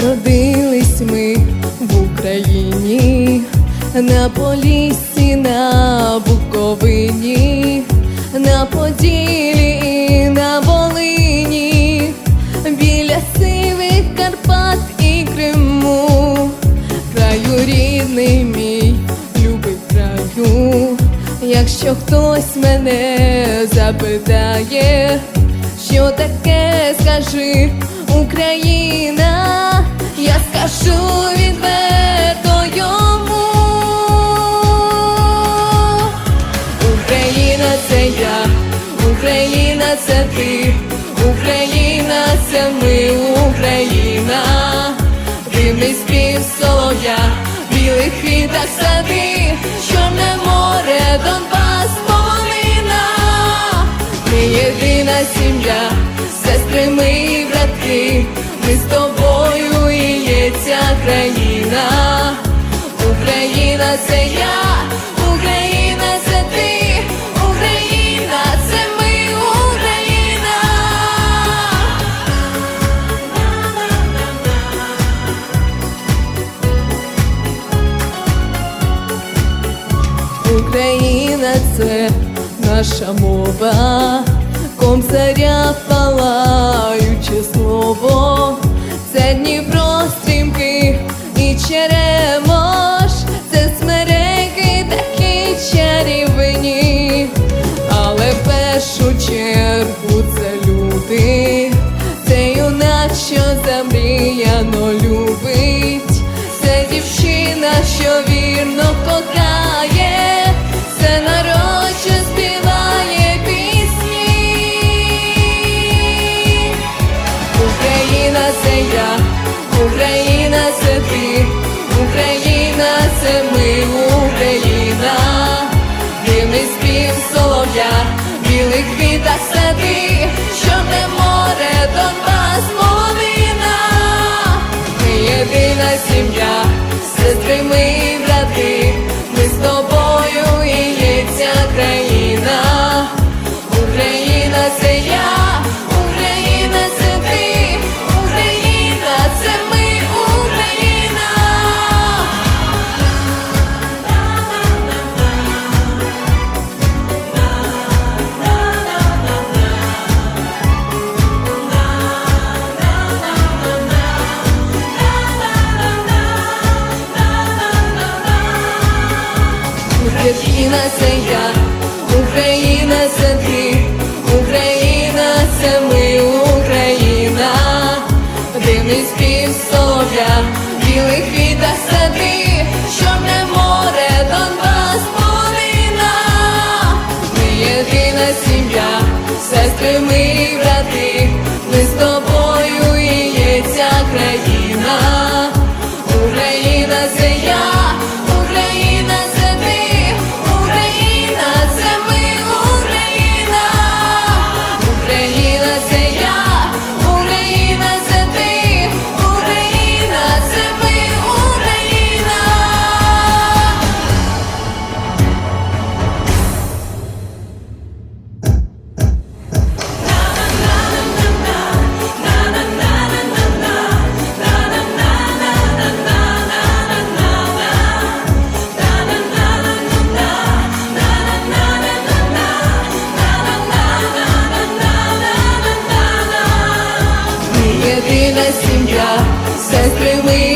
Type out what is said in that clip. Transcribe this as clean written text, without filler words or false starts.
Народились ми в Україні, на Поліссі, на Буковині, на Поділі і на Волині, біля сивих Карпат і Криму. Краю рідний мій, любий краю, якщо хтось мене запитає, що таке, скажи, Україна, я скажу відверто йому. Україна — це я, Україна — це ти, Україна — це ми, Україна. Дивний спів солов'я, білих квітах сади, Чорне море, Донбас, полонина. Ми єдина сім'я, сестри ми і братки, ми з тобою і є ця країна. Україна — це я, Україна — це ти, Україна — це ми, Україна. Україна — це наша мова, Кобзаря палаюче слово, це Дніпро стрімкий і Черемош, це смереки такі чарівні, але в першу чергу це люди, це юнак, що замріяно любить, це дівчина, що вірно кохає, це народ, що співає пісні. Україна — це я, Україна — це ти, Україна — це ми, Україна. Дивний спів солов'я, білих квітах сади, Чорне море, Донбас, полонина. Ми єдина сім'я, сестри ми і брати, ми з тобою і є ця країна. Україна — це я, Україна — це ти, Україна — це ми, Україна. Україна — це я, Україна — це ти, Україна — це ми, Україна. Дивний спів солов'я, білих квітах сади, Чорне море, Донбас, полонина. Ми єдина сім'я, сестри ми і брати, ми з тобою і є ця країна. Україна — це я, Україна — це ти, Україна — це ми, Україна. Україна — це я, Україна — це ти, Україна — це ми, Україна. Ми єдина сім'я, сестри ми